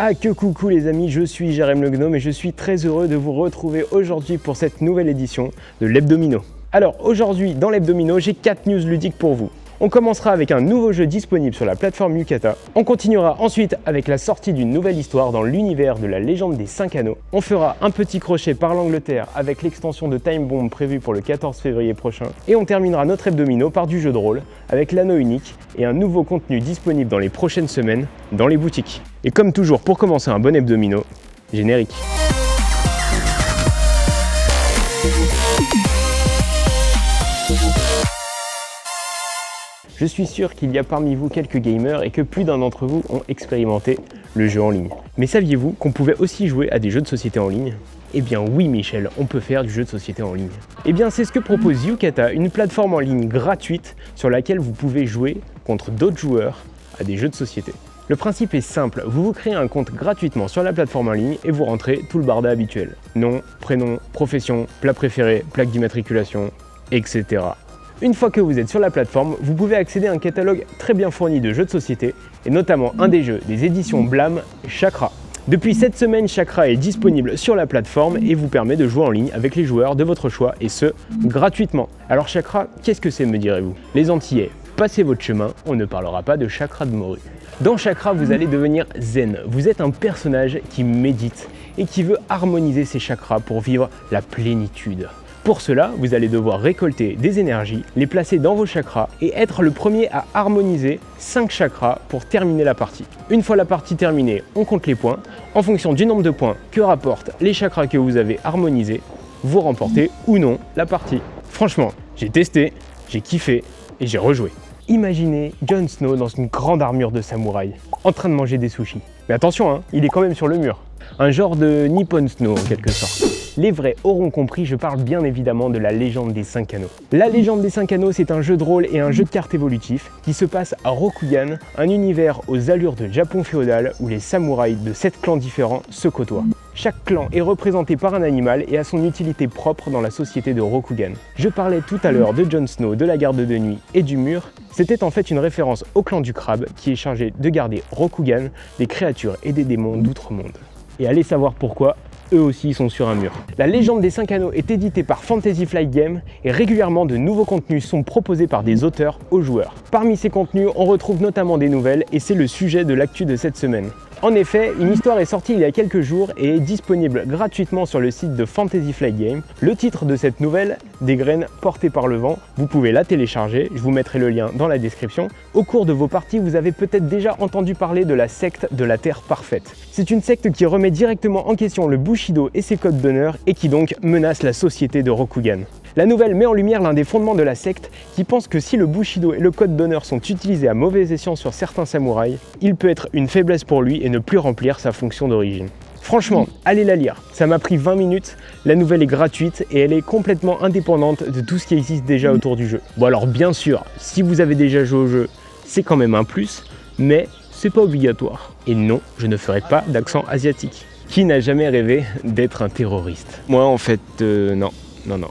Ah que coucou les amis, je suis Jérém le Gnome et je suis très heureux de vous retrouver aujourd'hui pour cette nouvelle édition de l'Hebdomino. Alors aujourd'hui dans l'Hebdomino, j'ai 4 news ludiques pour vous. On commencera avec un nouveau jeu disponible sur la plateforme Yucata. On continuera ensuite avec la sortie d'une nouvelle histoire dans l'univers de la légende des 5 anneaux. On fera un petit crochet par l'Angleterre avec l'extension de Time Bomb prévue pour le 14 février prochain. Et on terminera notre Hebdomino par du jeu de rôle avec l'anneau unique et un nouveau contenu disponible dans les prochaines semaines dans les boutiques. Et comme toujours, pour commencer un bon Hebdomino, générique. Je suis sûr qu'il y a parmi vous quelques gamers et que plus d'un d'entre vous ont expérimenté le jeu en ligne. Mais saviez-vous qu'on pouvait aussi jouer à des jeux de société en ligne ? Eh bien oui Michel, on peut faire du jeu de société en ligne. Eh bien c'est ce que propose Yucata, une plateforme en ligne gratuite sur laquelle vous pouvez jouer contre d'autres joueurs à des jeux de société. Le principe est simple, vous vous créez un compte gratuitement sur la plateforme en ligne et vous rentrez tout le barda habituel. Nom, prénom, profession, plat préféré, plaque d'immatriculation, etc. Une fois que vous êtes sur la plateforme, vous pouvez accéder à un catalogue très bien fourni de jeux de société, et notamment un des jeux des éditions Blam, Chakra. Depuis cette semaine, Chakra est disponible sur la plateforme et vous permet de jouer en ligne avec les joueurs de votre choix, et ce, gratuitement. Alors Chakra, qu'est-ce que c'est, me direz-vous? Les Antillais, passez votre chemin, on ne parlera pas de chakra de morue. Dans Chakra, vous allez devenir zen. Vous êtes un personnage qui médite et qui veut harmoniser ses chakras pour vivre la plénitude. Pour cela, vous allez devoir récolter des énergies, les placer dans vos chakras et être le premier à harmoniser 5 chakras pour terminer la partie. Une fois la partie terminée, on compte les points. En fonction du nombre de points que rapportent les chakras que vous avez harmonisés, vous remportez ou non la partie. Franchement, j'ai testé, j'ai kiffé et j'ai rejoué. Imaginez Jon Snow dans une grande armure de samouraï, en train de manger des sushis. Mais attention, hein, il est quand même sur le mur. Un genre de Nippon Snow en quelque sorte. Les vrais auront compris, je parle bien évidemment de la légende des 5 anneaux. La légende des 5 anneaux, c'est un jeu de rôle et un jeu de cartes évolutif qui se passe à Rokugan, un univers aux allures de Japon féodal où les samouraïs de 7 clans différents se côtoient. Chaque clan est représenté par un animal et a son utilité propre dans la société de Rokugan. Je parlais tout à l'heure de Jon Snow, de la garde de nuit et du mur. C'était en fait une référence au clan du crabe qui est chargé de garder Rokugan des créatures et des démons d'outre-monde. Et allez savoir pourquoi, eux aussi sont sur un mur. La légende des 5 anneaux est éditée par Fantasy Flight Games et régulièrement de nouveaux contenus sont proposés par des auteurs aux joueurs. Parmi ces contenus, on retrouve notamment des nouvelles et c'est le sujet de l'actu de cette semaine. En effet, une histoire est sortie il y a quelques jours et est disponible gratuitement sur le site de Fantasy Flight Games. Le titre de cette nouvelle, Des graines portées par le vent, vous pouvez la télécharger, je vous mettrai le lien dans la description. Au cours de vos parties, vous avez peut-être déjà entendu parler de la secte de la Terre Parfaite. C'est une secte qui remet directement en question le Bushido et ses codes d'honneur et qui donc menace la société de Rokugan. La nouvelle met en lumière l'un des fondements de la secte qui pense que si le Bushido et le code d'honneur sont utilisés à mauvais escient sur certains samouraïs, il peut être une faiblesse pour lui et ne plus remplir sa fonction d'origine. Franchement, allez la lire, ça m'a pris 20 minutes, la nouvelle est gratuite et elle est complètement indépendante de tout ce qui existe déjà autour du jeu. Bon alors bien sûr, si vous avez déjà joué au jeu, c'est quand même un plus, mais c'est pas obligatoire. Et non, je ne ferai pas d'accent asiatique. Qui n'a jamais rêvé d'être un terroriste? Moi en fait, non.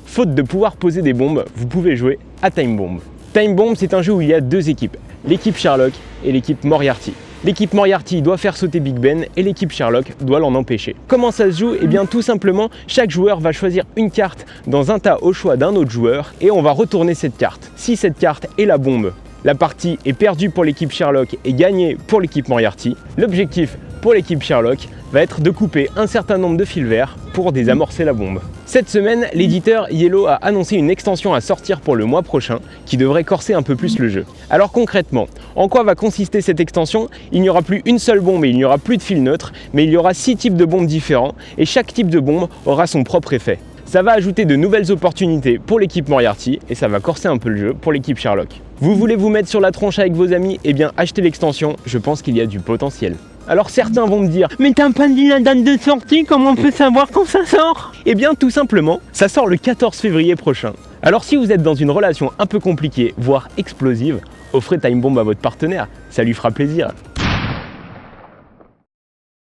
Faute de pouvoir poser des bombes, vous pouvez jouer à Time Bomb. Time Bomb, c'est un jeu où il y a deux équipes, l'équipe Sherlock et l'équipe Moriarty. L'équipe Moriarty doit faire sauter Big Ben et l'équipe Sherlock doit l'en empêcher. Comment ça se joue? Eh bien tout simplement, chaque joueur va choisir une carte dans un tas au choix d'un autre joueur et on va retourner cette carte. Si cette carte est la bombe, la partie est perdue pour l'équipe Sherlock et gagnée pour l'équipe Moriarty. L'objectif pour l'équipe Sherlock va être de couper un certain nombre de fils verts pour désamorcer la bombe. Cette semaine, l'éditeur Yellow a annoncé une extension à sortir pour le mois prochain qui devrait corser un peu plus le jeu. Alors concrètement, en quoi va consister cette extension? Il n'y aura plus une seule bombe et il n'y aura plus de fil neutre, mais il y aura 6 types de bombes différents et chaque type de bombe aura son propre effet. Ça va ajouter de nouvelles opportunités pour l'équipe Moriarty et ça va corser un peu le jeu pour l'équipe Sherlock. Vous voulez vous mettre sur la tronche avec vos amis? Eh bien achetez l'extension, je pense qu'il y a du potentiel. Alors certains vont me dire « Mais t'as pas dit la date de sortie, comment on peut savoir quand ça sort ?» Eh bien tout simplement, ça sort le 14 février prochain. Alors si vous êtes dans une relation un peu compliquée, voire explosive, offrez Time Bomb à votre partenaire, ça lui fera plaisir.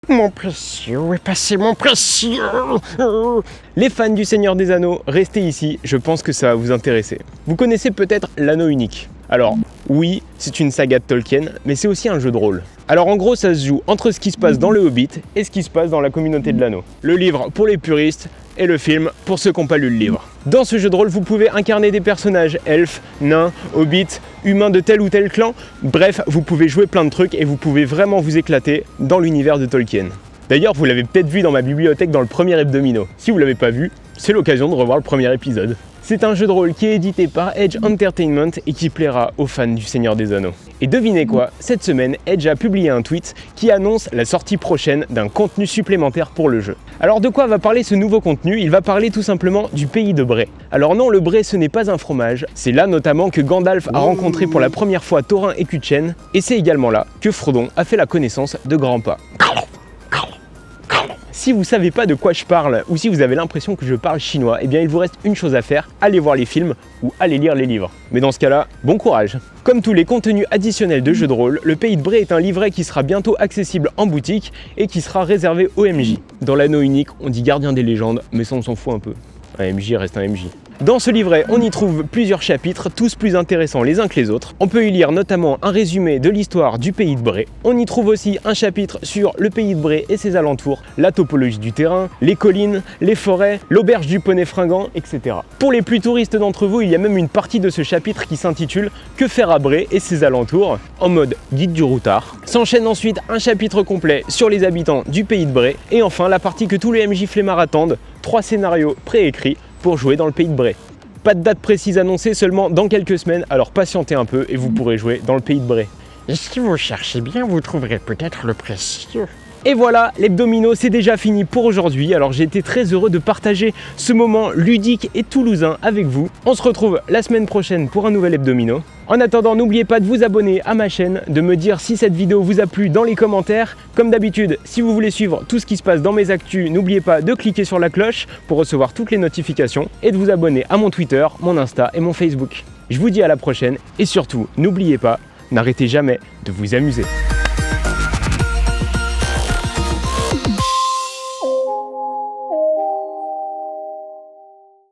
Mon précieux, où est passé mon précieux? Les fans du Seigneur des Anneaux, restez ici, je pense que ça va vous intéresser. Vous connaissez peut-être l'anneau unique. Alors, oui, c'est une saga de Tolkien, mais c'est aussi un jeu de rôle. Alors en gros, ça se joue entre ce qui se passe dans le Hobbit et ce qui se passe dans la communauté de l'anneau. Le livre pour les puristes et le film pour ceux qui n'ont pas lu le livre. Dans ce jeu de rôle, vous pouvez incarner des personnages elfes, nains, hobbits, humains de tel ou tel clan. Bref, vous pouvez jouer plein de trucs et vous pouvez vraiment vous éclater dans l'univers de Tolkien. D'ailleurs, vous l'avez peut-être vu dans ma bibliothèque dans le premier Hebdomino. Si vous ne l'avez pas vu, c'est l'occasion de revoir le premier épisode. C'est un jeu de rôle qui est édité par Edge Entertainment et qui plaira aux fans du Seigneur des Anneaux. Et devinez quoi, cette semaine, Edge a publié un tweet qui annonce la sortie prochaine d'un contenu supplémentaire pour le jeu. Alors de quoi va parler ce nouveau contenu? Il va parler tout simplement du pays de Bray. Alors non, le Bray ce n'est pas un fromage, c'est là notamment que Gandalf a rencontré pour la première fois Thorin et Cutchen, et c'est également là que Frodon a fait la connaissance de Grandpa. Si vous savez pas de quoi je parle ou si vous avez l'impression que je parle chinois, eh bien il vous reste une chose à faire, allez voir les films ou allez lire les livres. Mais dans ce cas-là, bon courage. Comme tous les contenus additionnels de jeux de rôle, le Pays de Bray est un livret qui sera bientôt accessible en boutique et qui sera réservé aux MJ. Dans l'anneau unique, on dit gardien des légendes, mais ça on s'en fout un peu. Un MJ reste un MJ. Dans ce livret, on y trouve plusieurs chapitres, tous plus intéressants les uns que les autres. On peut y lire notamment un résumé de l'histoire du Pays de Bray. On y trouve aussi un chapitre sur le Pays de Bray et ses alentours, la topologie du terrain, les collines, les forêts, l'auberge du poney fringant, etc. Pour les plus touristes d'entre vous, il y a même une partie de ce chapitre qui s'intitule « Que faire à Bray et ses alentours ?» en mode guide du routard. S'enchaîne ensuite un chapitre complet sur les habitants du Pays de Bray et enfin la partie que tous les MJ flemmards attendent, 3 scénarios préécrits pour jouer dans le Pays de Bray. Pas de date précise annoncée, seulement dans quelques semaines, alors patientez un peu et vous pourrez jouer dans le Pays de Bray. Et si vous cherchez bien, vous trouverez peut-être le précieux. Et voilà, l'Hebdomino c'est déjà fini pour aujourd'hui, alors j'ai été très heureux de partager ce moment ludique et toulousain avec vous. On se retrouve la semaine prochaine pour un nouvel Hebdomino. En attendant, n'oubliez pas de vous abonner à ma chaîne, de me dire si cette vidéo vous a plu dans les commentaires. Comme d'habitude, si vous voulez suivre tout ce qui se passe dans mes actus, n'oubliez pas de cliquer sur la cloche pour recevoir toutes les notifications et de vous abonner à mon Twitter, mon Insta et mon Facebook. Je vous dis à la prochaine et surtout, n'oubliez pas, n'arrêtez jamais de vous amuser.